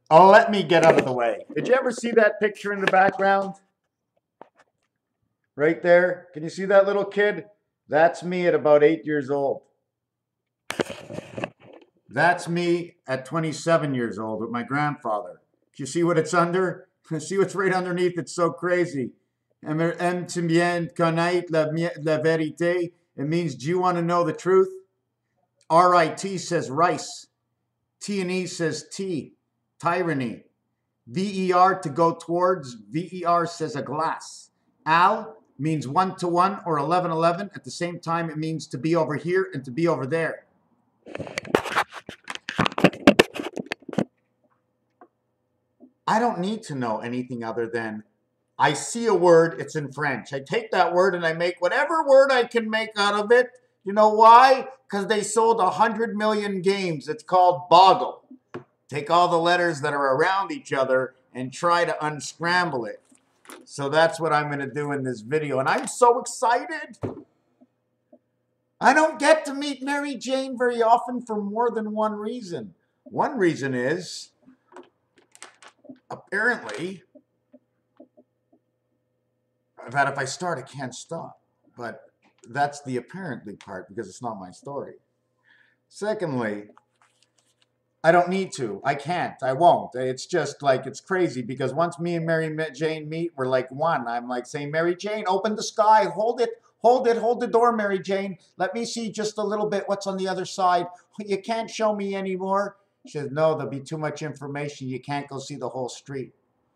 Oh, let me get out of the way. Did you ever see that picture in the background? Right there. Can you see that little kid? That's me at about 8 years old. That's me at 27 years old with my grandfather. Do you see what it's under? See what's right underneath? It's so crazy. Aimes-tu bien connaître la vérité? It means, do you want to know the truth? R-I-T says rice. T&E says tea. Tyranny. V-E-R, to go towards. V-E-R says a glass. Al means 1-to-1 or 11-11. At the same time, it means to be over here and to be over there. I don't need to know anything other than I see a word, it's in French. I take that word and I make whatever word I can make out of it. You know why? Because they sold 100 million games. It's called Boggle. Take all the letters that are around each other and try to unscramble it. So that's what I'm going to do in this video. And I'm so excited. I don't get to meet Mary Jane very often for more than one reason. One reason is, apparently, that if I start, I can't stop. But that's the apparently part because it's not my story. Secondly, I don't need to. I can't. I won't. It's just like, it's crazy because once me and Mary Jane meet, we're like one. I'm like saying, Mary Jane, open the sky. Hold it. Hold it. Hold the door, Mary Jane. Let me see just a little bit what's on the other side. You can't show me anymore. She says, no, there'll be too much information. You can't go see the whole street.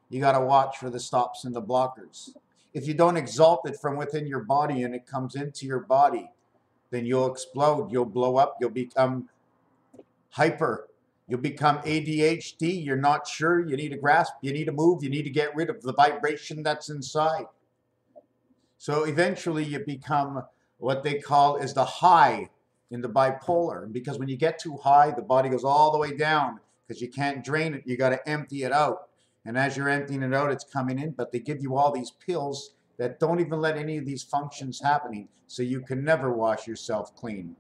You got to watch for the stops and the blockers. If you don't exalt it from within your body and it comes into your body, then you'll explode. You'll blow up. You'll become hyper. You'll become ADHD. You're not sure. You need to grasp. You need to move. You need to get rid of the vibration that's inside. So eventually you become what they call is the high in the bipolar. Because when you get too high, the body goes all the way down because you can't drain it. You got to empty it out. And as you're emptying it out, it's coming in. But they give you all these pills that don't even let any of these functions happening. So you can never wash yourself clean.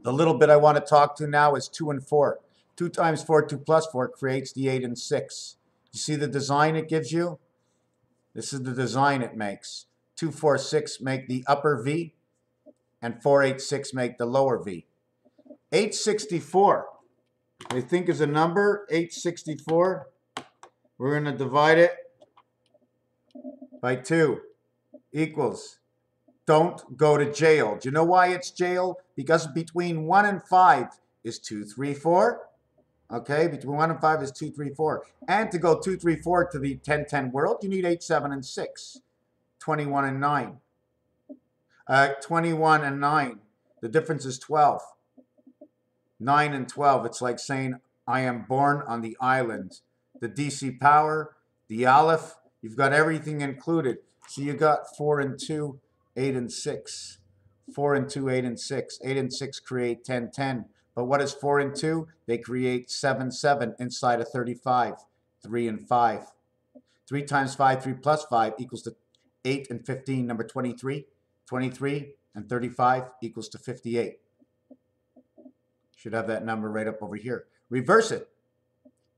The little bit I want to talk to now is 2 and 4. 2 times 4, 2 plus 4 creates the 8 and 6. You see the design it gives you? This is the design it makes. 2, 4, 6 make the upper V, and 4, 8, 6 make the lower V. 864, I think is a number, 864. We're going to divide it by 2 equals, don't go to jail. Do you know why it's jail? Because between 1 and 5 is 2, 3, 4. Okay, between 1 and 5 is 2, 3, 4. And to go 2, 3, 4 to the 10, 10 world, you need 8, 7, and 6. 21 and 9. 21 and 9. The difference is 12. 9 and 12. It's like saying, I am born on the island. The DC power, the Aleph, you've got everything included. So you got 4 and 2, 8 and 6. 4 and 2, 8 and 6. 8 and 6 create 10, 10. But what is 4 and 2? They create 7, 7 inside of 35. 3 and 5. 3 times 5, 3 plus 5 equals to 8 and 15, number 23. 23 and 35 equals to 58. Should have that number right up over here. Reverse it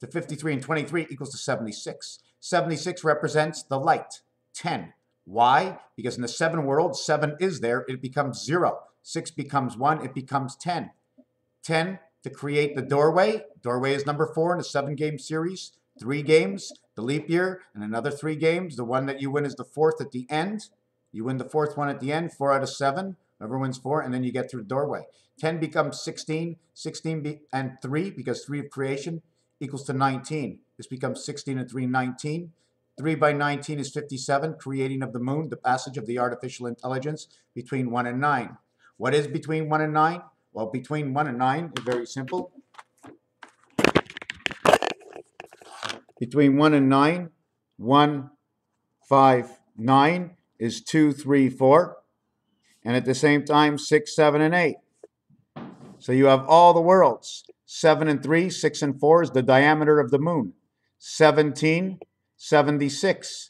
to 53 and 23 equals to 76. 76 represents the light, 10. Why? Because in the 7 world, 7 is there, it becomes 0. 6 becomes 1, it becomes 10. 10 to create the doorway. Doorway is number 4 in a 7-game series. 3 games, the leap year, and another 3 games. The one that you win is the 4th at the end. You win the 4th one at the end, 4 out of 7. Whoever wins 4, and then you get through the doorway. 10 becomes 16. 16 and 3, because 3 of creation equals to 19. This becomes 16 and 3, 19. 3 by 19 is 57, creating of the moon, the passage of the artificial intelligence between 1 and 9. What is between 1 and 9? Well, between 1 and 9 is very simple. Between 1 and 9, 1, 5, 9 is 2, 3, 4. And at the same time, 6, 7, and 8. So you have all the worlds. 7 and 3, 6 and 4 is the diameter of the moon. 17, 76.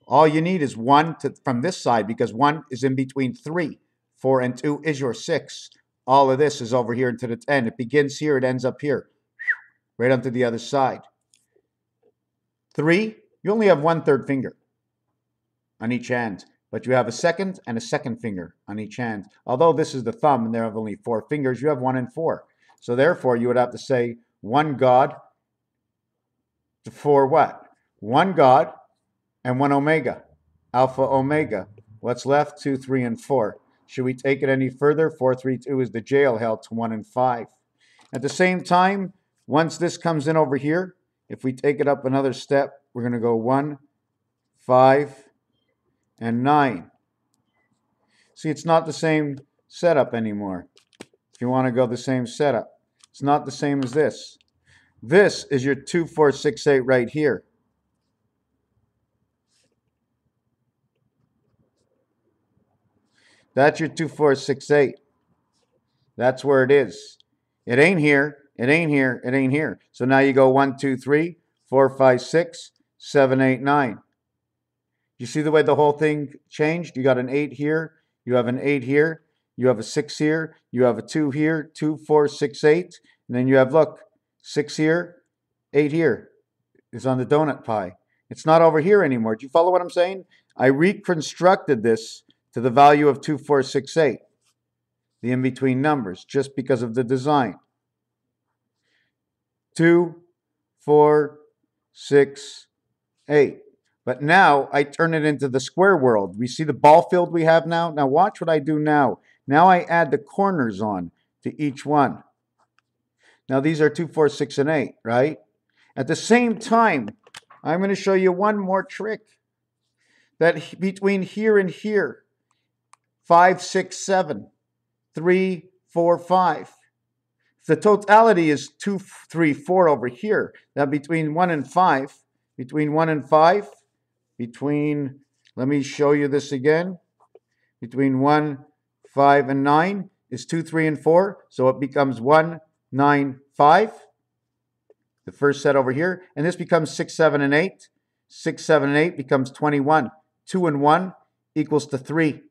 All you need is 1 from this side because 1 is in between 3. 4 and 2 is your 6. All of this is over here into the 10. It begins here, it ends up here. right onto the other side. 3, you only have 1/3 finger on each hand, but you have a second and a second finger on each hand. Although this is the thumb and there have only 4 fingers, you have 1 and 4. So therefore, you would have to say 1 God to 4 what? 1 God and 1 omega, alpha omega. What's left? 2, 3, and 4. Should we take it any further? 4, 3, 2 is the jail held to 1 and 5. At the same time, once this comes in over here, if we take it up another step, we're going to go 1, 5, and 9. See, it's not the same setup anymore. If you want to go the same setup, it's not the same as this. This is your 2, 4, 6, 8 right here. That's your 2, 4, 6, 8. That's where it is. It ain't here. It ain't here. It ain't here. So now you go 1, 2, 3, 4, 5, 6, 7, 8, 9. You see the way the whole thing changed? You got an 8 here. You have an 8 here. You have a 6 here. You have a 2 here. 2, 4, 6, 8. And then you have, look, 6 here, 8 here. It's on the donut pie. It's not over here anymore. Do you follow what I'm saying? I reconstructed this to the value of 2, 4, 6, 8. The in-between numbers, just because of the design. 2, 4, 6, 8. But now I turn it into the square world. We see the ball field we have now? Now watch what I do now. Now I add the corners on to each one. Now these are 2, 4, 6, and 8, right? At the same time, I'm going to show you one more trick. That between here and here, 5, 6, 7, 3, 4, 5. The totality is 2, 3, 4 over here. Now between 1 and 5, let me show you this again. Between 1, 5, and 9 is 2, 3, and 4. So it becomes 1, 9, 5. The first set over here. And this becomes 6, 7, and 8. 6, 7, and 8 becomes 21. 2 and 1 equals to 3.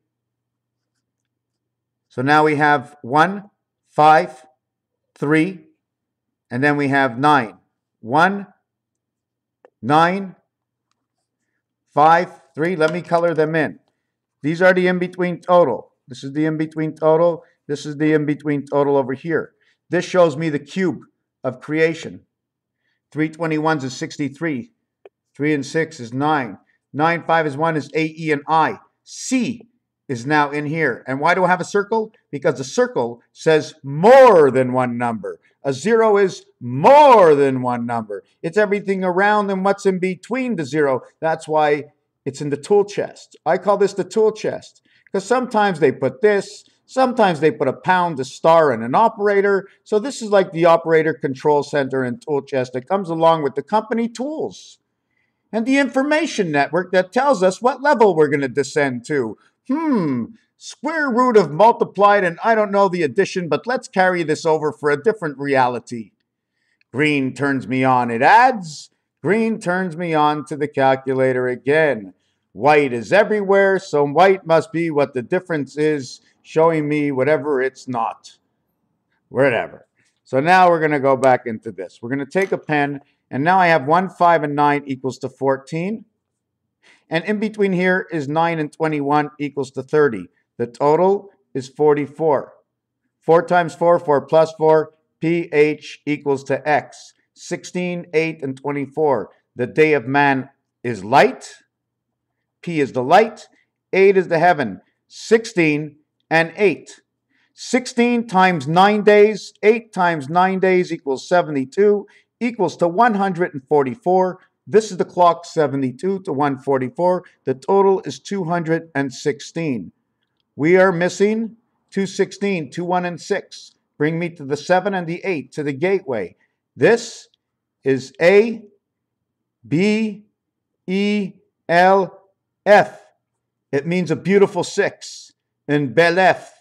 So now we have 1, 5, 3, and then we have 9. 1, 9, 5, 3. Let me color them in. These are the in-between total. This is the in-between total. This is the in-between total over here. This shows me the cube of creation. 3 21s is 63. 3 and 6 is 9. 9, 5 is 1 is A, E, and I. C is now in here. And why do I have a circle? Because the circle says more than one number. A 0 is more than one number. It's everything around and what's in between the 0. That's why it's in the tool chest. I call this the tool chest because sometimes they put this, sometimes they put a pound, a star, and an operator. So this is like the operator control center and tool chest that comes along with the company tools and the information network that tells us what level we're going to descend to. Square root of multiplied, and I don't know the addition, but let's carry this over for a different reality. Green turns me on, it adds. Green turns me on to the calculator again. White is everywhere, so white must be what the difference is, showing me whatever it's not. Whatever. So now we're going to go back into this. We're going to take a pen, and now I have 1, 5, and 9 equals to 14. And in between here is 9 and 21 equals to 30. The total is 44. 4 times 4, 4 plus 4, PH equals to X. 16, 8, and 24. The day of man is light. P is the light. 8 is the heaven. 16 and 8. 16 times 9 days, 8 times 9 days equals 72, equals to 144. This is the clock, 72 to 144. The total is 216. We are missing 216, 2, 1, and 6. Bring me to the 7 and the 8, to the gateway. This is A, B, E, L, F. It means a beautiful 6. And bel F.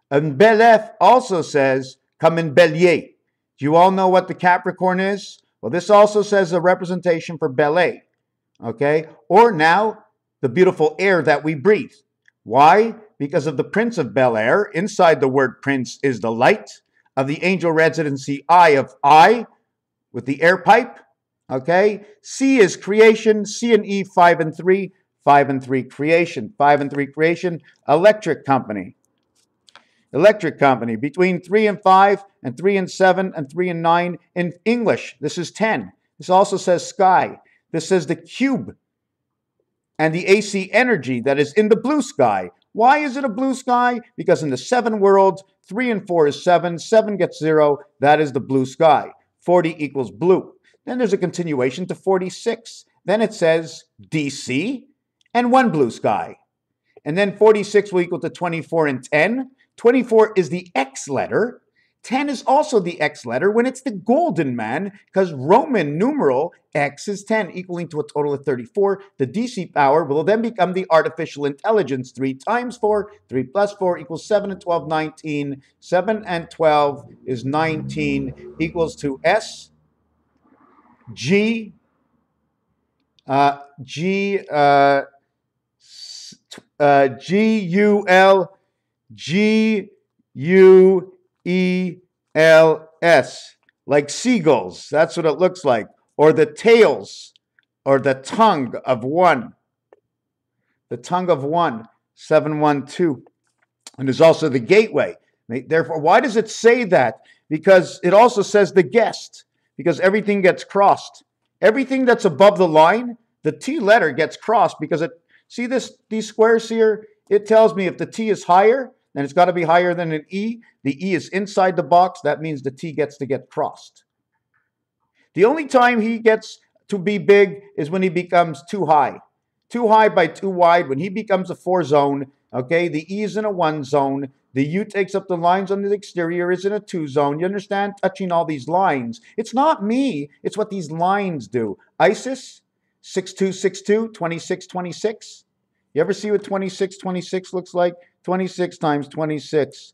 And bel F also says, come in Bélier. Do you all know what the Capricorn is? Well, this also says a representation for ballet, okay? Or now, the beautiful air that we breathe. Why? Because of the Prince of Bel Air. Inside the word prince is the light of the angel residency I of I, with the air pipe. Okay, C is creation, C and E 5 and 3, 5 and 3 creation, 5 and 3 creation, electric company. Electric company, between 3 and 5 and 3 and 7 and 3 and 9 in English. This is 10. This also says sky. This says the cube and the AC energy that is in the blue sky. Why is it a blue sky? Because in the 7 worlds, 3 and 4 is 7, 7 gets 0, that is the blue sky. 40 equals blue. Then there's a continuation to 46. Then it says DC and 1 blue sky. And then 46 will equal to 24 and 10. 24 is the X letter. 10 is also the X letter when it's the golden man, because Roman numeral X is 10, equaling to a total of 34. The DC power will then become the artificial intelligence. 3 times 4, 3 plus 4 equals 7 and 12, 19. 7 and 12 is 19, equals to S, G, G-U-L, G-U-E-L-S, like seagulls. That's what it looks like. Or the tails, or the tongue of one. The tongue of one, 712. And there's also the gateway. Therefore, why does it say that? Because it also says the guest, because everything gets crossed. Everything that's above the line, the T letter gets crossed because it, see these squares here? It tells me if the T is higher, then it's got to be higher than an E. The E is inside the box. That means the T gets to get crossed. The only time he gets to be big is when he becomes too high. Too high by too wide. When he becomes a 4 zone, okay, the E is in a 1 zone. The U takes up the lines on the exterior, is in a 2 zone. You understand? Touching all these lines. It's not me. It's what these lines do. ISIS, 6262, 2626. You ever see what 2626 looks like? 26 times 26,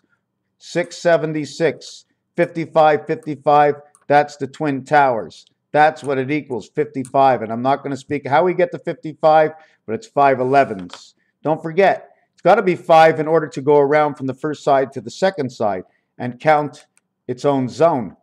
676. 55, 55, that's the Twin Towers. That's what it equals, 55. And I'm not going to speak how we get to 55, but it's 511s. Don't forget, it's got to be 5 in order to go around from the first side to the second side and count its own zone.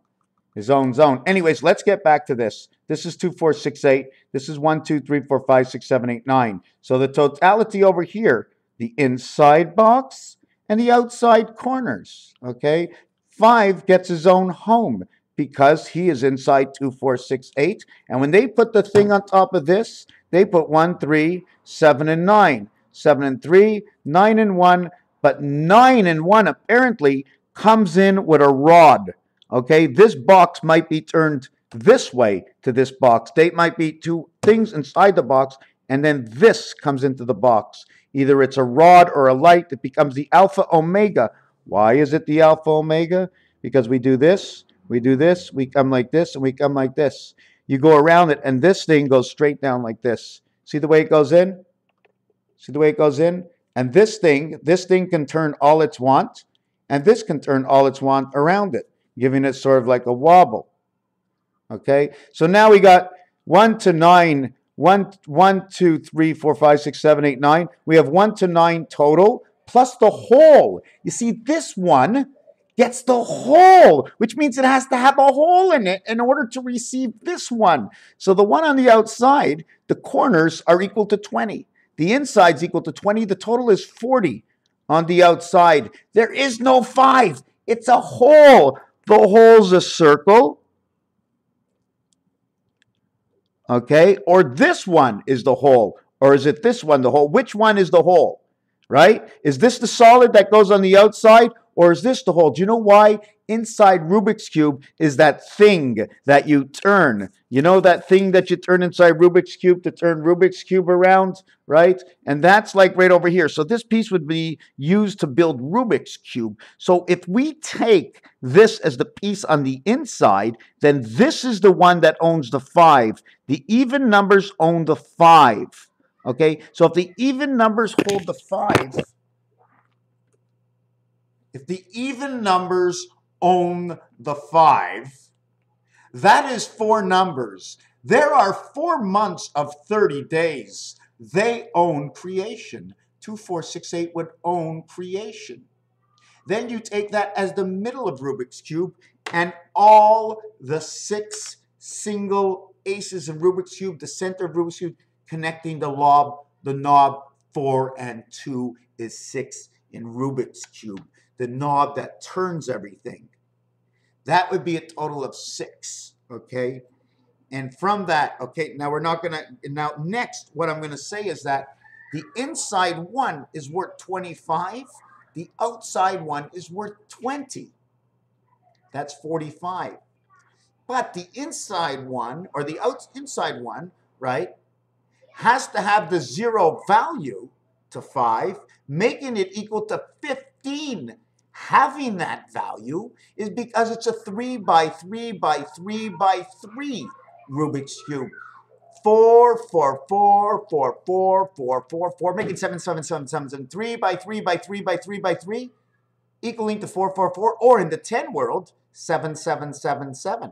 His own zone. Anyways, let's get back to this. This is 2, 4, 6, 8. This is 1, 2, 3, 4, 5, 6, 7, 8, 9. So the totality over here, the inside box and the outside corners. Okay? 5 gets his own home because he is inside 2, 4, 6, 8. And when they put the thing on top of this, they put 1, 3, 7, and 9. 7 and 3, 9 and 1. But 9 and 1 apparently comes in with a rod. Okay, this box might be turned this way to this box. They might be 2 things inside the box, and then this comes into the box. Either it's a rod or a light that becomes the alpha omega. Why is it the alpha omega? Because we do this, we come like this, and we come like this. You go around it, and this thing goes straight down like this. See the way it goes in? See the way it goes in? And this thing can turn all its want, and this can turn all its want around it, giving it sort of like a wobble. Okay, so now we got 1 to 9, 1, 2, 3, 4, 5, 6, 7, 8, 9. We have 1 to 9 total, plus the whole. You see, this one gets the whole, which means it has to have a hole in it in order to receive this one. So the one on the outside, the corners are equal to 20. The inside's equal to 20. The total is 40 on the outside. There is no 5. It's a hole. The hole's a circle. Okay, or this one is the hole, or is it this one the hole? Which one is the hole, right? Is this the solid that goes on the outside, or is this the hole? Do you know why? Inside Rubik's Cube is that thing that you turn. You know that thing that you turn inside Rubik's Cube to turn Rubik's Cube around, right? And that's like right over here. So this piece would be used to build Rubik's Cube. So if we take this as the piece on the inside, then this is the one that owns the 5. The even numbers own the 5. Okay, so if the even numbers hold the 5, if the even numbers own the 5, that is 4 numbers. There are 4 months of 30 days. They own creation. 2, 4, 6, 8 would own creation. Then you take that as the middle of Rubik's Cube, and all the 6 single aces in Rubik's Cube, the center of Rubik's Cube, connecting the knob 4 and 2 is 6 in Rubik's Cube. The knob that turns everything. That would be a total of 6, okay? And from that, okay, now we're not gonna, now next, what I'm gonna say is that the inside one is worth 25, the outside one is worth 20. That's 45. But the inside one, or the inside one, right, has to have the 0 value to 5, making it equal to 15. Having that value is because it's a 3 by 3 by 3 by 3 Rubik's Cube. 4, 4, 4, 4, 4, 4, 4, 4, making 7, 7, 7, 7, 7, 3 by 3 by 3 by 3 by 3, equaling to 4, 4, 4, or in the 10 world, 7, 7, 7, 7.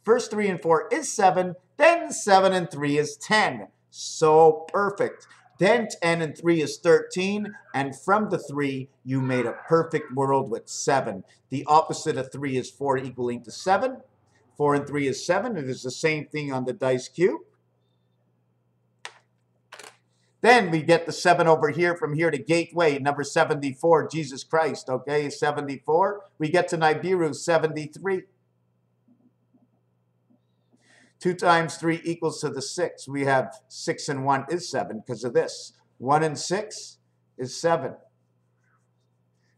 First 3 and 4 is 7, then 7 and 3 is 10. So perfect. Then 10 and 3 is 13, and from the 3, you made a perfect world with 7. The opposite of 3 is 4, equaling to 7. 4 and 3 is 7. It is the same thing on the dice cube. Then we get the 7 over here, from here to Gateway, number 74, Jesus Christ, okay, 74. We get to Nibiru, 73. 2 times 3 equals to the 6. We have 6 and 1 is 7 because of this. 1 and 6 is 7.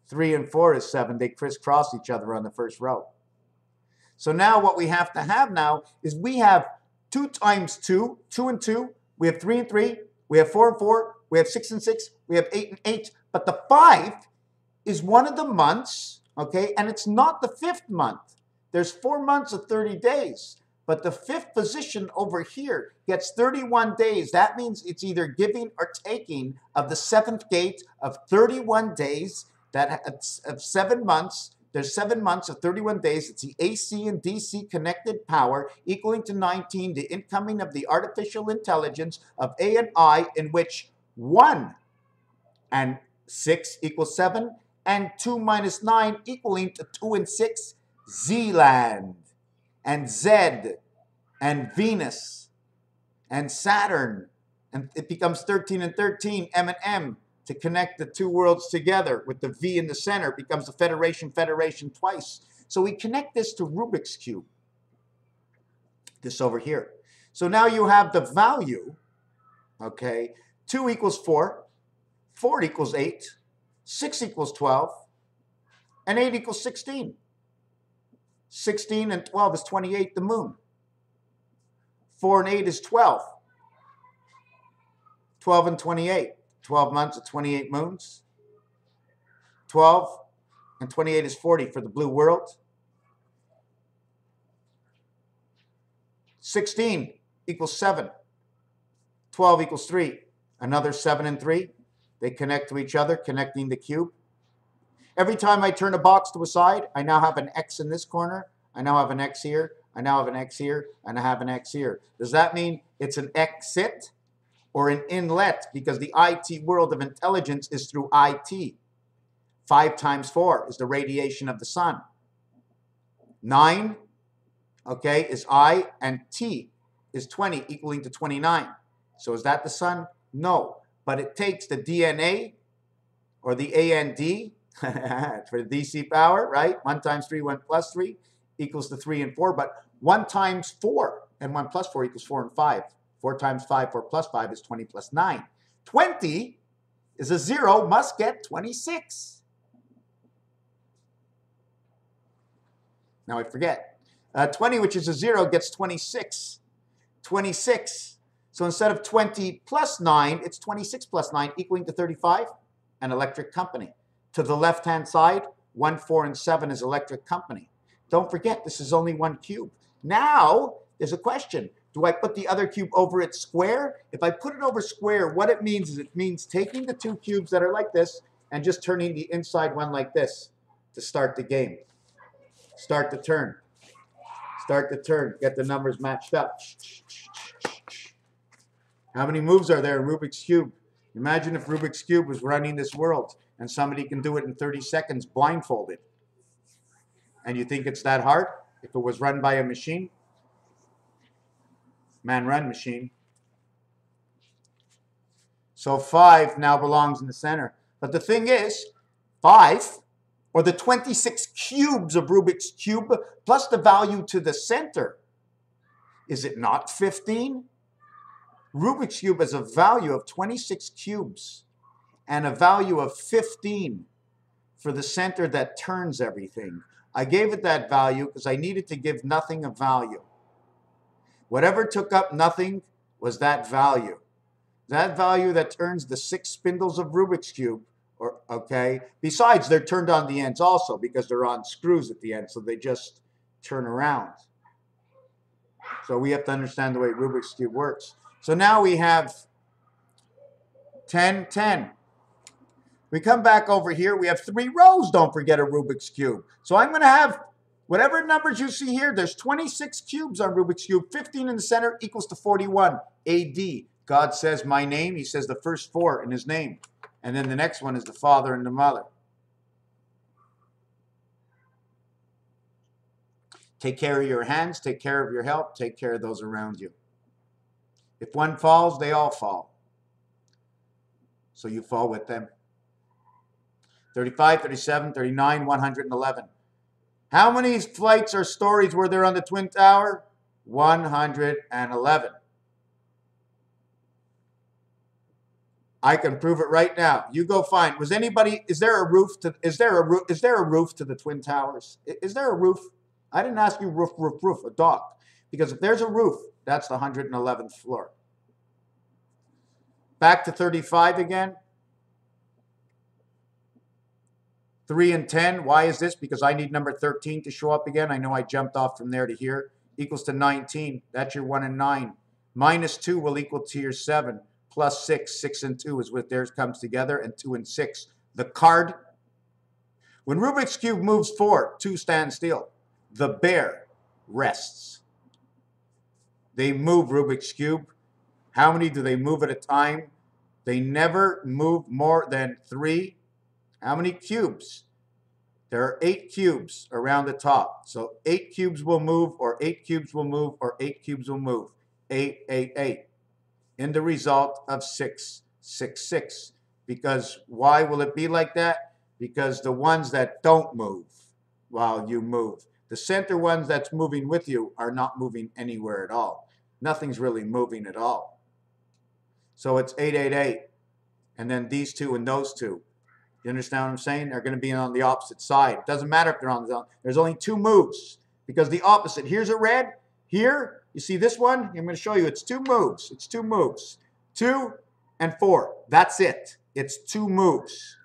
3 and 4 is 7. They crisscross each other on the first row. So now what we have to have now is we have 2 times 2, 2 and 2. We have 3 and 3. We have 4 and 4. We have 6 and 6. We have 8 and 8. But the 5 is one of the months, okay? And it's not the 5th month. There's 4 months of 30 days. But the 5th position over here gets 31 days. That means it's either giving or taking of the 7th gate of 31 days, of 7 months. There's 7 months of 31 days. It's the AC and DC connected power equaling to 19, the incoming of the artificial intelligence of A and I, in which 1 and 6 equals 7, and 2 minus 9 equaling to 2 and 6, Z-land. And Z, and Venus, and Saturn, and it becomes 13 and 13, M and M, to connect the 2 worlds together with the V in the center. It becomes a federation twice. So we connect this to Rubik's Cube, this over here. So now you have the value, okay, 2 equals 4, 4 equals 8, 6 equals 12, and 8 equals 16. 16 and 12 is 28, the moon. 4 and 8 is 12. 12 and 28. 12 months of 28 moons. 12 and 28 is 40 for the blue world. 16 equals 7. 12 equals 3. Another 7 and 3. They connect to each other, connecting the cube. Every time I turn a box to a side, I now have an X in this corner. I now have an X here. I now have an X here. And I have an X here. Does that mean it's an exit or an inlet? Because the IT world of intelligence is through IT. 5 times 4 is the radiation of the sun. 9, okay, is I, and T is 20, equaling to 29. So is that the sun? No. But it takes the DNA or the AND for the DC power, right? 1 times 3, 1 plus 3 equals to 3 and 4. But 1 times 4 and 1 plus 4 equals 4 and 5. 4 times 5, 4 plus 5 is 20 plus 9. 20 is a 0, must get 26. Now I forget. 20, which is a 0, gets 26. 26. So instead of 20 plus 9, it's 26 plus 9, equaling to 35, an electric company. To the left-hand side, 1, 4, and 7 is electric company. Don't forget, this is only 1 cube. Now, there's a question. Do I put the other cube over its square? If I put it over square, what it means is it means taking the 2 cubes that are like this and just turning the inside one like this to start the game. Start the turn. Start the turn. Get the numbers matched up. How many moves are there in Rubik's Cube? Imagine if Rubik's Cube was running this world and somebody can do it in 30 seconds blindfolded. And you think it's that hard if it was run by a machine? man-run machine. So 5 now belongs in the center. But the thing is, 5, or the 26 cubes of Rubik's Cube, plus the value to the center, is it not 15? Rubik's Cube has a value of 26 cubes and a value of 15 for the center that turns everything. I gave it that value because I needed to give nothing a value. Whatever took up nothing was that value. That value that turns the 6 spindles of Rubik's Cube, or okay. Besides, they're turned on the ends also because they're on screws at the end, so they just turn around. So we have to understand the way Rubik's Cube works. So now we have 10, 10. We come back over here. We have 3 rows, don't forget, a Rubik's Cube. So I'm going to have whatever numbers you see here. There's 26 cubes on Rubik's Cube. 15 in the center equals to 41 AD. God says my name. He says the first 4 in his name. And then the next one is the father and the mother. Take care of your hands. Take care of your help. Take care of those around you. If one falls, they all fall. So you fall with them. 35, 37, 39, 111. How many flights or stories were there on the Twin Tower? 111. I can prove it right now. You go find. Was anybody? Is there a roof to? Is there a roof to the Twin Towers? Is there a roof? I didn't ask you roof, a dock. Because if there's a roof, that's the 111th floor. Back to 35 again. 3 and 10. Why is this? Because I need number 13 to show up again. I know I jumped off from there to here. Equals to 19. That's your 1 and 9. Minus 2 will equal to your 7. Plus 6. 6 and 2 is what theirs comes together. And 2 and 6. The card. When Rubik's Cube moves forward, 2 stand still. The bear rests. They move Rubik's Cube. How many do they move at a time? They never move more than 3. How many cubes? There are 8 cubes around the top. So 8 cubes will move, or 8 cubes will move, or 8 cubes will move. 8, 8, 8. In the result of 6, 6, 6. Because why will it be like that? Because the ones that don't move while you move, the center ones that's moving with you are not moving anywhere at all. Nothing's really moving at all. So it's 8, 8, 8. And then these 2 and those 2. You understand what I'm saying? They're going to be on the opposite side. It doesn't matter if they're on the other. There's only 2 moves. Because the opposite. Here's a red. Here, you see this one? I'm going to show you. It's 2 moves. It's 2 moves. 2 and 4. That's it. It's 2 moves.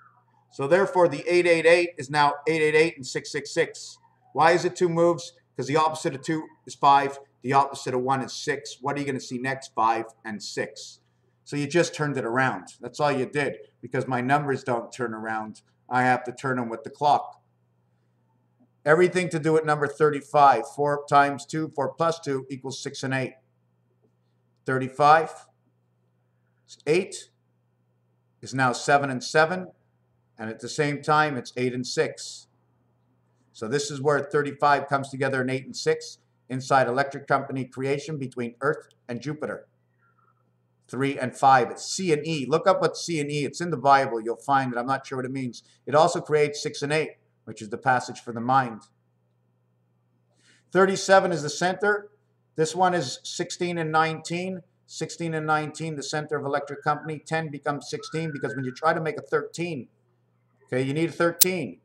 So therefore, the 8, 8, 8 is now 8, 8, 8 and 6, 6, 6. Why is it 2 moves? Because the opposite of 2 is 5. The opposite of 1 is 6. What are you going to see next? 5 and 6. So you just turned it around. That's all you did. Because my numbers don't turn around. I have to turn them with the clock. Everything to do with number 35. 4 times 2, 4 plus 2 equals 6 and 8. 35, 8 is now 7 and 7. And at the same time, it's 8 and 6. So this is where 35 comes together in 8 and 6 inside electric company creation between Earth and Jupiter. 3 and 5. It's C and E. Look up what C and E. It's in the Bible. You'll find it. I'm not sure what it means. It also creates 6 and 8, which is the passage for the mind. 37 is the center. This one is 16 and 19. 16 and 19, the center of electric company. 10 becomes 16 because when you try to make a 13, okay, you need a 13.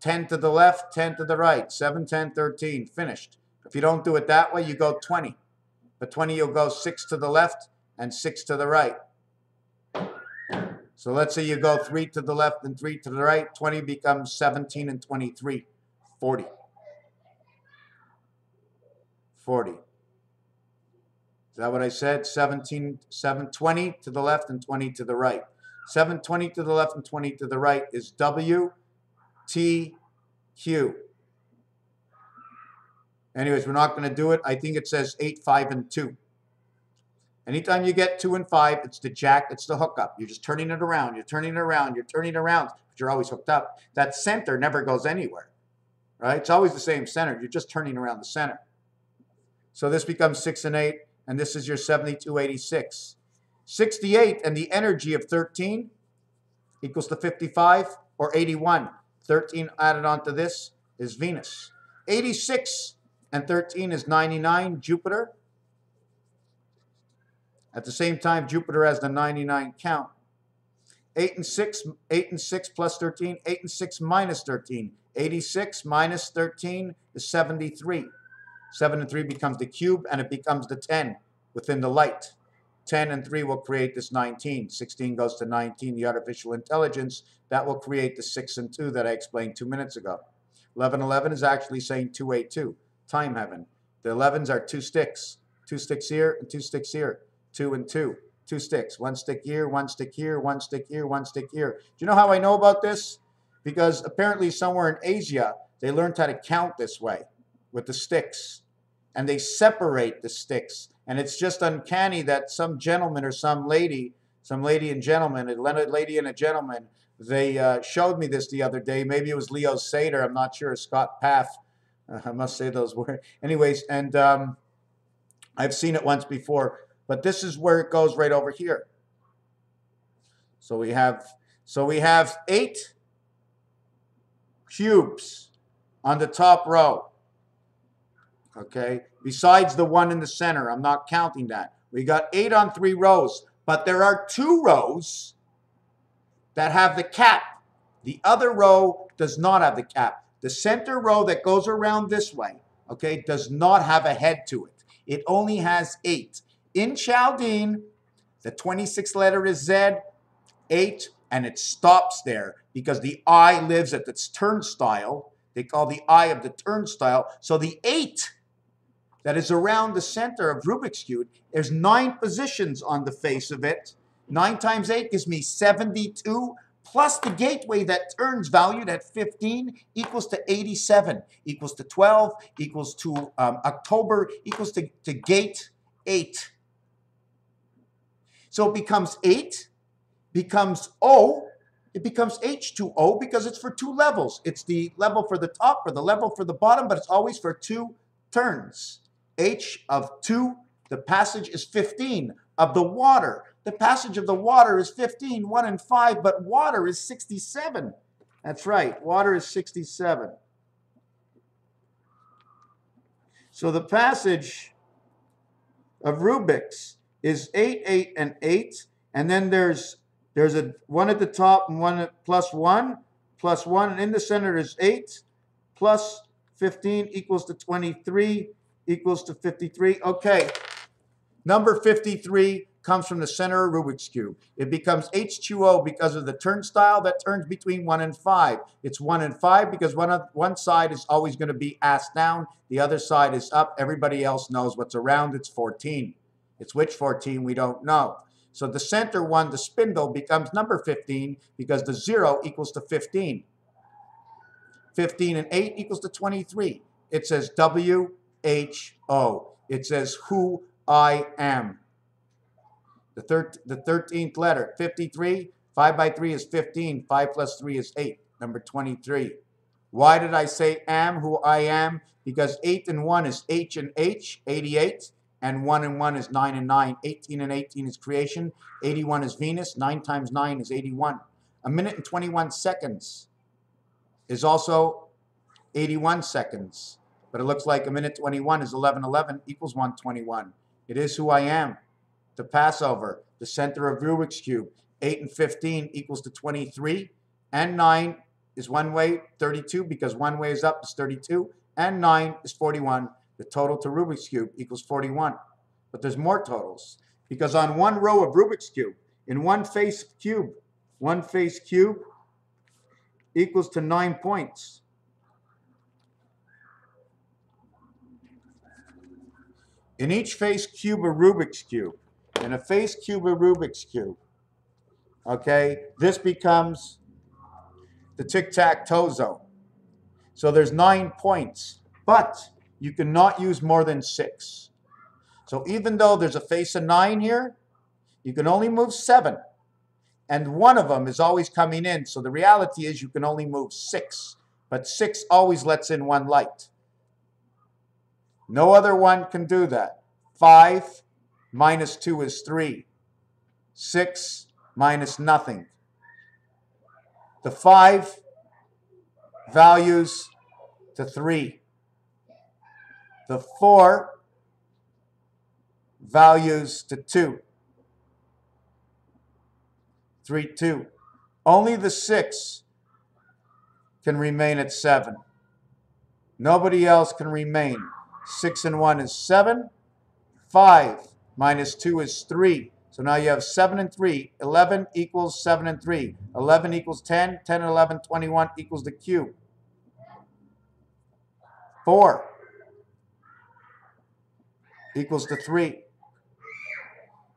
10 to the left, 10 to the right. 7, 10, 13. Finished. If you don't do it that way, you go 20. But 20, you'll go 6 to the left and 6 to the right. So let's say you go 3 to the left and 3 to the right. 20 becomes 17 and 23. 40. 40. Is that what I said? 20 to the left and 20 to the right. 20 to the left and 20 to the right is W, T, Q. Anyways, we're not going to do it. I think it says 8, 5, and 2. Anytime you get 2 and 5, it's the jack, it's the hookup. You're just turning it around, you're turning it around, you're turning it around, but you're always hooked up. That center never goes anywhere, right? It's always the same center. You're just turning around the center. So this becomes 6 and 8, and this is your 7286. 68 and the energy of 13 equals to 55 or 81. 13 added onto this is Venus. 86 and 13 is 99, Jupiter. At the same time, Jupiter has the 99 count. 8 and 6 plus 13, 8 and 6 minus 13. 86 minus 13 is 73. 7 and 3 becomes the cube, and it becomes the 10 within the light. 10 and 3 will create this 19. 16 goes to 19, the artificial intelligence. That will create the 6 and 2 that I explained 2 minutes ago. 1111 is actually saying 282, time heaven. The 11s are 2 sticks. 2 sticks here and 2 sticks here. 2 and 2. 2 sticks. 1 stick here, 1 stick here, 1 stick here, 1 stick here. Do you know how I know about this? Because apparently somewhere in Asia, they learned how to count this way with the sticks. And they separate the sticks. And it's just uncanny that some gentleman or some lady and gentleman, a lady and a gentleman, they showed me this the other day. Maybe it was Leo Sater, I'm not sure, Scott Paff. I must say those words. Anyways, and I've seen it once before. But this is where it goes right over here. So we have 8 cubes on the top row. Okay, besides the one in the center, I'm not counting that. We got 8 on 3 rows, but there are 2 rows that have the cap. The other row does not have the cap. The center row that goes around this way, okay, does not have a head to it. It only has 8. In Chaldean, the 26th letter is Z, 8, and it stops there because the eye lives at its turnstile. They call the eye of the turnstile. So the 8 that is around the center of Rubik's Cube, there's 9 positions on the face of it. 9 times 8 gives me 72, plus the gateway that turns valued at 15 equals to 87, equals to 12, equals to October, equals to gate 8. So it becomes 8, becomes O, it becomes H2O because it's for 2 levels. It's the level for the top or the level for the bottom, but it's always for 2 turns. H of 2, the passage is 15 of the water. The passage of the water is 15, 1 and 5, but water is 67. That's right, water is 67. So the passage of Rubik's is 8, 8, and 8, and then there's a 1 at the top and 1 plus 1, and in the center is 8, plus 15 equals to 23, equals to 53. Okay, number 53 comes from the center of Rubik's Cube. It becomes H2O because of the turnstile that turns between 1 and 5. It's 1 and 5 because one side is always going to be ass down, the other side is up. Everybody else knows what's around. It's 14. It's which 14 we don't know. So the center one, the spindle, becomes number 15 because the 0 equals to 15. 15 and 8 equals to 23. It says W-H-O. It says who I am. The 13th letter, 53, 5 by 3 is 15, 5 plus 3 is 8, number 23. Why did I say am, who I am? Because 8 and 1 is H and H, 88, and 1 and 1 is 9 and 9. 18 and 18 is creation, 81 is Venus, 9 times 9 is 81. A minute and 21 seconds is also 81 seconds, but it looks like a minute 21 is 11:11 equals 121. It is who I am. The Passover, the center of Rubik's Cube, 8 and 15 equals to 23, and 9 is one way, 32, because one way is up is 32, and 9 is 41. The total to Rubik's Cube equals 41. But there's more totals, because on one row of Rubik's Cube, in one face cube equals to 9 points. In each face cube of Rubik's Cube, in a face cube of Rubik's Cube, okay, this becomes the tic-tac-toe zone. So there's 9 points, but you cannot use more than 6. So even though there's a face of 9 here, you can only move 7. And one of them is always coming in. So the reality is you can only move 6. But 6 always lets in 1 light. No other one can do that. 5 minus 2 is 3. 6 minus nothing. The 5 values to 3. The 4 values to 2. 3, 2. Only the 6 can remain at 7. Nobody else can remain. 6 and 1 is 7. 5 minus 2 is 3. So now you have 7 and 3. 11 equals 7 and 3. 11 equals 10. 10 and 11, 21 equals the cube. 4 equals to 3.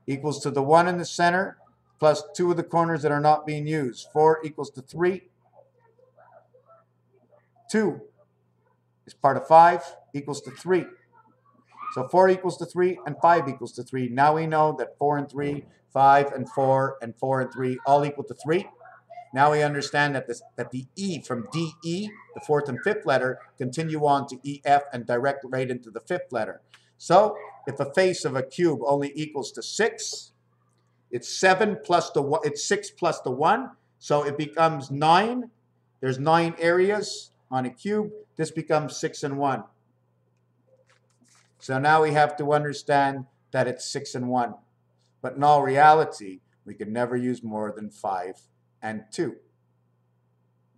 Equals to the 1 in the center plus 2 of the corners that are not being used. 4 equals to 3. 2 is part of 5 equals to 3. So 4 equals to 3 and 5 equals to 3. Now we know that 4 and 3, 5 and 4 and 4 and 3 all equal to 3. Now we understand that the E from DE, the 4th and 5th letter, continue on to EF and direct right into the 5th letter. So if a face of a cube only equals to 6, it's 7 plus the 1, it's 6 plus the 1, so it becomes 9. There's 9 areas on a cube. This becomes 6 and 1. So now we have to understand that it's 6 and 1. But in all reality, we can never use more than 5 and 2. Do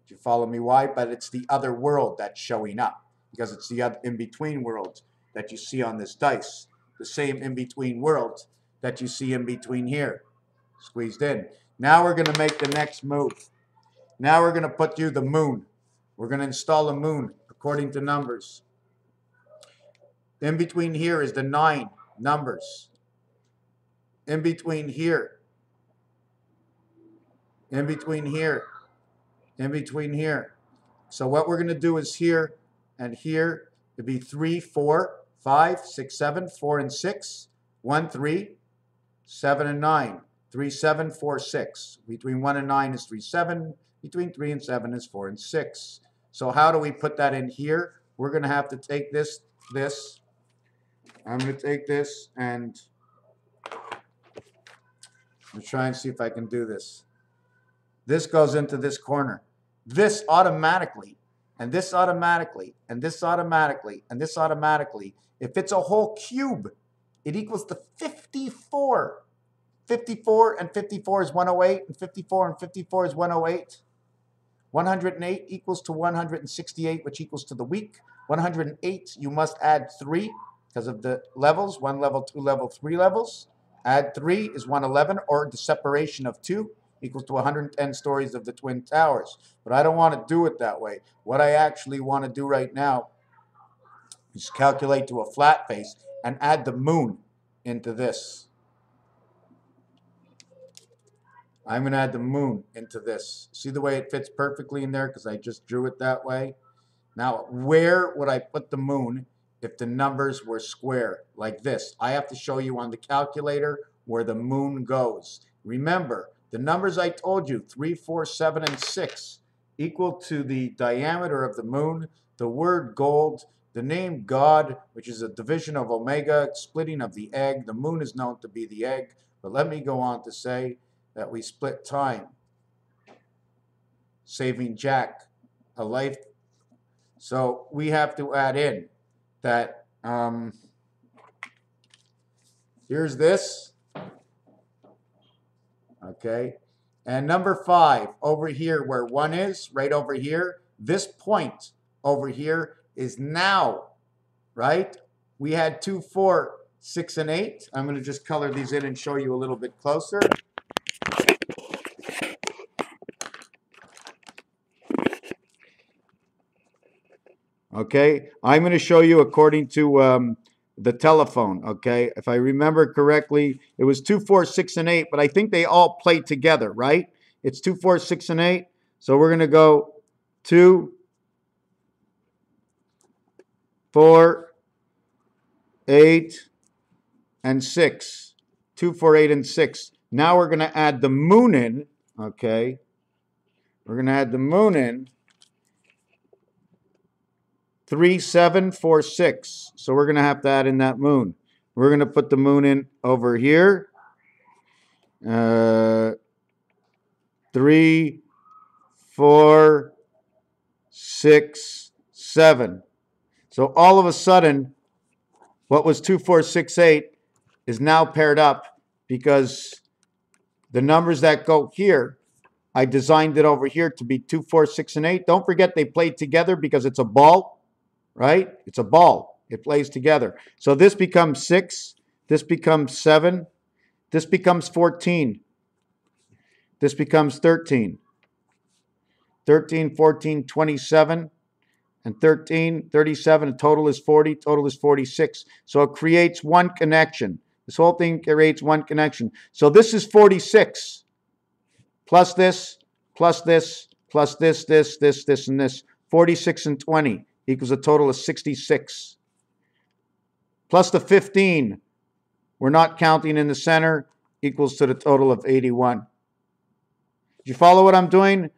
you follow me? Why? But it's the other world that's showing up, because it's the in-between world that you see on this dice. The same in-between world that you see in between here, squeezed in. Now we're going to make the next move. Now we're going to put you the moon. We're going to install a moon according to numbers. In between here is the 9 numbers. In between here. In between here. In between here. So what we're going to do is here and here. It'd be 3, 4, 5, 6, 7, 4 and 6. 1, 3, 7 and 9. 3, 7, 4, 6. Between 1 and 9 is 3, 7. Between 3 and 7 is 4 and 6. So how do we put that in here? We're going to have to take this. I'm going to take this and I'm trying to see if I can do this. This goes into this corner. This automatically, and this automatically, and this automatically, and this automatically. If it's a whole cube, it equals to 54. 54 and 54 is 108, and 54 and 54 is 108. 108 equals to 168, which equals to the week. 108, you must add 3 because of the levels, 1 level, 2 level, 3 levels. Add 3 is 111, or the separation of 2 equals to 110 stories of the Twin Towers. But I don't want to do it that way. What I actually want to do right now is calculate to a flat face and add the moon into this. I'm going to add the moon into this. See the way it fits perfectly in there because I just drew it that way? Now, where would I put the moon if the numbers were square like this? I have to show you on the calculator where the moon goes. Remember, the numbers I told you, 3, 4, 7, and 6, equal to the diameter of the moon, the word gold, the name God, which is a division of omega, splitting of the egg. The moon is known to be the egg. But let me go on to say that we split time, saving Jack a life. So we have to add in that here's this, okay, and number 5 over here where 1 is, right over here, this point over here is now, right? We had 2, 4, 6, and 8. I'm going to just color these in and show you a little bit closer. Okay, I'm going to show you according to the telephone. Okay, if I remember correctly, it was 2, 4, 6, and 8, but I think they all play together, right? It's 2, 4, 6, and 8. So we're going to go 2, 4, 8, and 6. 2, 4, 8, and 6. Now we're going to add the moon in. Okay, we're going to add the moon in. 3, 7, 4, 6. So we're going to have to add in that moon. We're going to put the moon in over here. 3, 4, 6, 7. So all of a sudden, what was 2, 4, 6, 8 is now paired up because the numbers that go here, I designed it over here to be 2, 4, 6, and 8. Don't forget they play together because it's a ball, right? It's a ball. It plays together. So this becomes 6. This becomes 7. This becomes 14. This becomes 13. 13, 14, 27. And 13, 37, a total is 40, total is 46. So it creates one connection. This whole thing creates one connection. So this is 46, plus this, plus this, plus this, this, and this. 46 and 20 equals a total of 66. Plus the 15, we're not counting in the center, equals to the total of 81. Did you follow what I'm doing?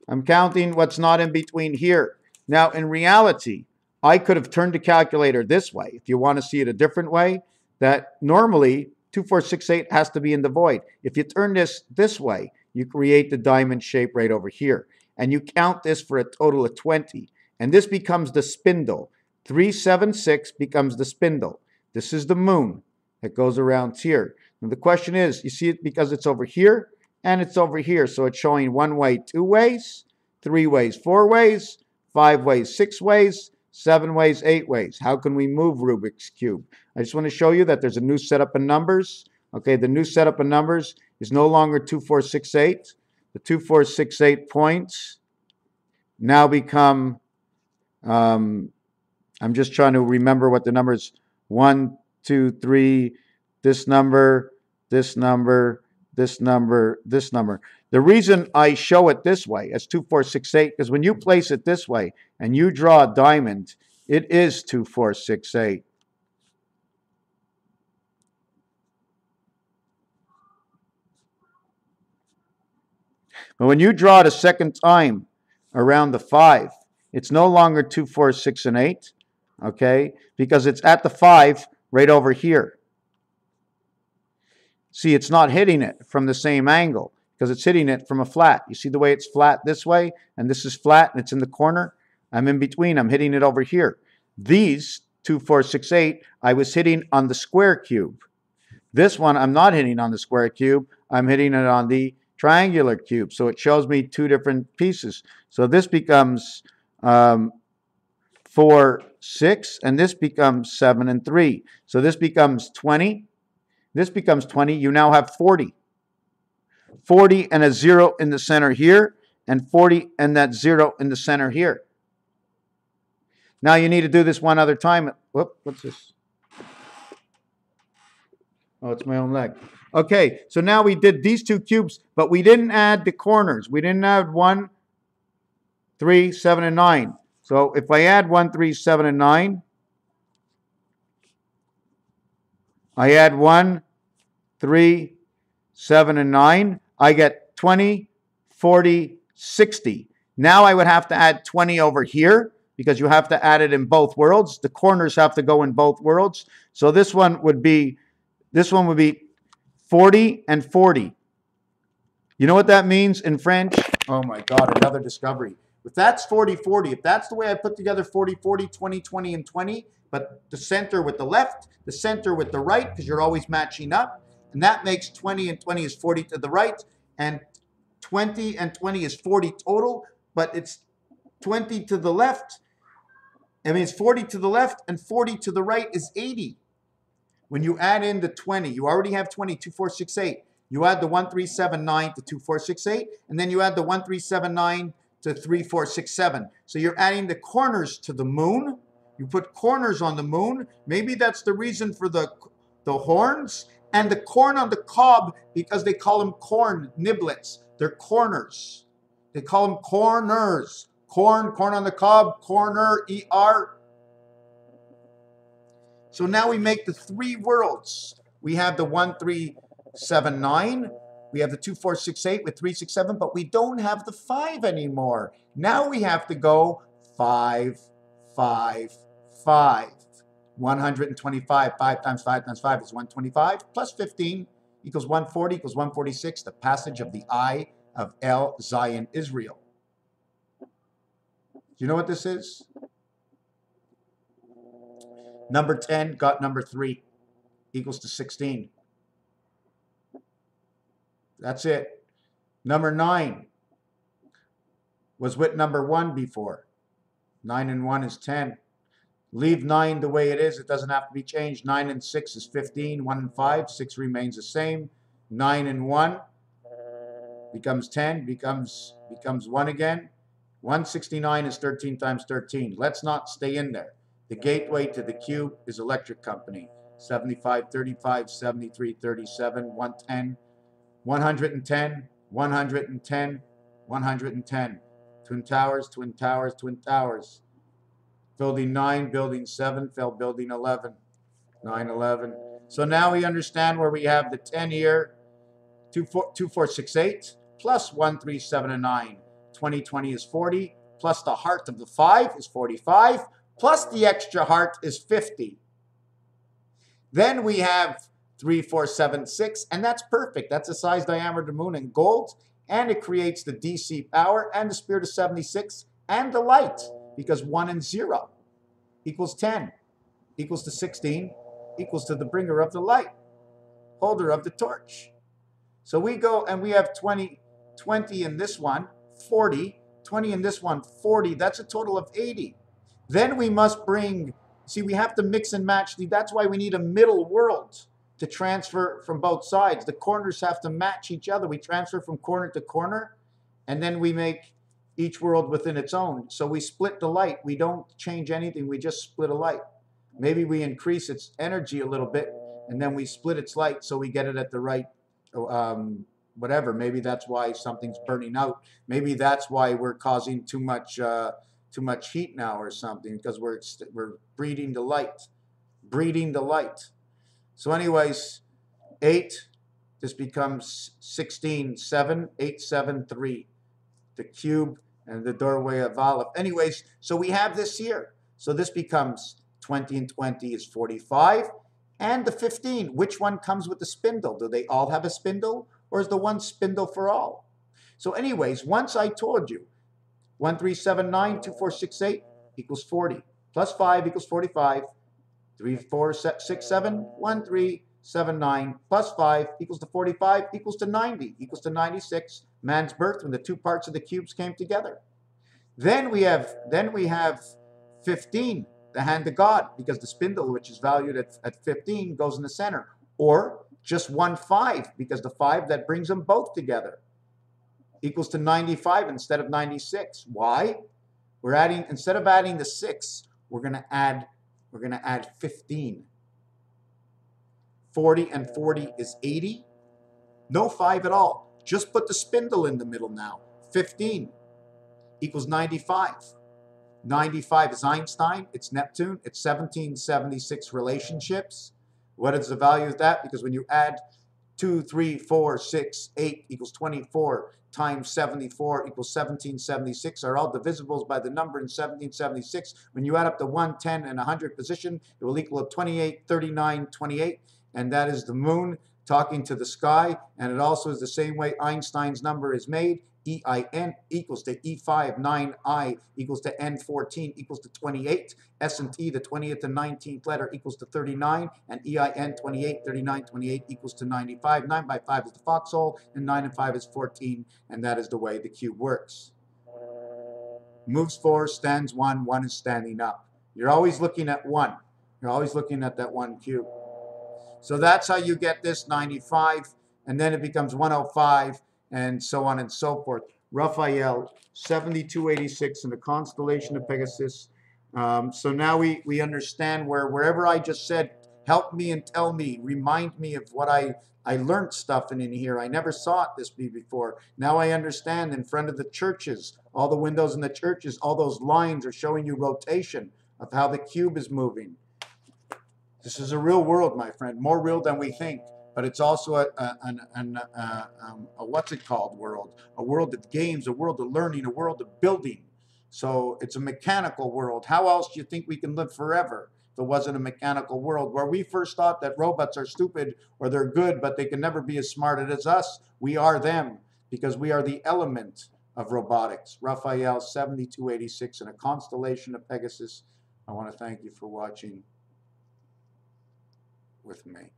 I'm counting what's not in between here. Now, in reality, I could have turned the calculator this way. If you want to see it a different way, that normally 2, 4, 6, 8 has to be in the void. If you turn this way, you create the diamond shape right over here. And you count this for a total of 20. And this becomes the spindle. 376 becomes the spindle. This is the moon that goes around here. And the question is, you see it because it's over here and it's over here. So it's showing 1 way, 2 ways, 3 ways, 4 ways, 5 ways, 6 ways, 7 ways, 8 ways. How can we move Rubik's Cube? I just want to show you that there's a new setup of numbers. Okay, the new setup of numbers is no longer 2, 4, 6, 8. The 2, 4, 6, 8 points now become, I'm just trying to remember what the numbers, 1, 2, 3, this number, this number, this number, this number. The reason I show it this way as 2, 4, 6, 8, because when you place it this way and you draw a diamond, it is 2, 4, 6, 8. But when you draw it a second time around the 5, it's no longer 2, 4, 6, and 8, okay? Because it's at the 5 right over here. See, it's not hitting it from the same angle because it's hitting it from a flat. You see the way it's flat this way, and this is flat, and it's in the corner? I'm in between. I'm hitting it over here. These 2, 4, 6, 8, I was hitting on the square cube. This one, I'm not hitting on the square cube. I'm hitting it on the triangular cube. So it shows me 2 different pieces. So this becomes 4, 6, and this becomes 7 and 3. So this becomes 20. This becomes 20. You now have 40. 40 and a 0 in the center here, and 40 and that 0 in the center here. Now you need to do this one other time. Whoop, what's this? Oh, it's my own leg. Okay, so now we did these 2 cubes, but we didn't add the corners. We didn't add 1, 3, 7, and 9. So if I add 1, 3, 7, and 9, I add 1, 3, 7, and 9, I get 20, 40, 60. Now I would have to add 20 over here because you have to add it in both worlds. The corners have to go in both worlds. So this one would be 40 and 40. You know what that means in French? Oh my God, another discovery. If that's 40, 40, if that's the way I put together 40, 40, 20, 20, and 20, but the center with the left, the center with the right, because you're always matching up, and that makes 20 and 20 is 40 to the right, and 20 and 20 is 40 total, but it's 20 to the left. I mean, it's 40 to the left, and 40 to the right is 80. When you add in the 20, you already have 20, 2, 4, 6, 8. You add the 1, 3, 7, 9 to 2, 4, 6, 8, and then you add the 1, 3, 7, 9 to 3, 4, 6, 7. So you're adding the corners to the moon. You put corners on the moon. Maybe that's the reason for the horns and the corn on the cob, because they call them corn niblets. They're corners. They call them corners. Corn on the cob, corner, E-R. So now we make the 3 worlds. We have the 1, 3, 7, 9. We have the 2, 4, 6, 8 with 3, 6, 7, but we don't have the 5 anymore. Now we have to go 5, 5, 5. 125. 5 times 5 times 5 is 125. Plus 15 equals 140 equals 146. The passage of the eye of El Zion Israel. Do you know what this is? Number 10 got number 3 equals to 16. That's it. Number 9 was with number 1 before. 9 and 1 is 10. Leave 9 the way it is. It doesn't have to be changed. 9 and 6 is 15. 1 and 5, 6 remains the same. 9 and 1 becomes 10, becomes 1 again. 169 is 13 times 13. Let's not stay in there. The gateway to the cube is electric company. 75, 35, 73, 37, 110, 110, 110, 110. Twin towers, twin towers, twin towers. Building 9, building 7, fell building 11. 9, 11. So now we understand where we have the 10 here. 2, 4, 6, 8, plus 1, 3, 7, and 9. 20, 20 is 40, plus the heart of the 5 is 45, plus the extra heart is 50. Then we have 3, 4, 7, 6, and that's perfect. That's the size, diameter of the moon in gold, and it creates the DC power and the spirit of 76 and the light, because 1 and 0 equals 10, equals to 16, equals to the bringer of the light, holder of the torch. So we go and we have 20 in this one, 40, 20 in this one, 40. That's a total of 80. Then we must bring, see, we have to mix and match. That's why we need a middle world to transfer from both sides. The corners have to match each other. We transfer from corner to corner, and then we make each world within its own. So we split the light. We don't change anything. We just split a light. Maybe we increase its energy a little bit, and then we split its light so we get it at the right whatever. Maybe that's why something's burning out. Maybe that's why we're causing too much heat now or something, because we're breeding the light. So anyways, 8, this becomes 16, 7, 8, 7, 3. The cube and the doorway of Aleph. Anyways, so we have this here. So this becomes 20 and 20 is 45. And the 15, which one comes with the spindle? Do they all have a spindle? Or is the one spindle for all? So anyways, once I told you, 1, 3, 7, 9, 2, 4, 6, 8 equals 40. Plus 5 equals 45. 3, 4, 6, 7, 1, 3, 7, 9, plus 5 equals to 45, equals to 90, equals to 96. Man's birth when the two parts of the cubes came together. Then we have 15, the hand of God, because the spindle, which is valued at 15, goes in the center. Or just 1 5, because the 5 that brings them both together equals to 95 instead of 96. Why? We're adding, instead of adding the 6, we're going to add 15. 40 and 40 is 80. No 5 at all. Just put the spindle in the middle now. 15 equals 95. 95 is Einstein. It's Neptune. It's 1776 relationships. What is the value of that? Because when you add 2, 3, 4, 6, 8 equals 24 times 74 equals 1776 are all divisibles by the number in 1776. When you add up the 1, 10, and 100 position, it will equal 28, 39, 28. And that is the moon talking to the sky. And it also is the same way Einstein's number is made. EIN equals to E5, 9I equals to N14 equals to 28. S and T, the 20th and 19th letter, equals to 39. And EIN, 28, 39, 28 equals to 95. 9 by 5 is the foxhole, and 9 and 5 is 14. And that is the way the cube works. Moves 4, stands 1, 1 is standing up. You're always looking at 1. You're always looking at that 1 cube. So that's how you get this 95, and then it becomes 105, and so on and so forth. Raphael, 7286 in the constellation of Pegasus. So now we understand wherever I just said, help me and tell me, remind me of what I learned stuff in here. I never saw it this before. Now I understand in front of the churches, all the windows in the churches, all those lines are showing you rotation of how the cube is moving. This is a real world, my friend, more real than we think. But it's also a what's it called world? A world of games, a world of learning, a world of building. So it's a mechanical world. How else do you think we can live forever? if it wasn't a mechanical world. Where we first thought that robots are stupid or they're good, but they can never be as smart as us, we are them, because we are the element of robotics. Raphael 7286 in a constellation of Pegasus. I want to thank you for watching with me.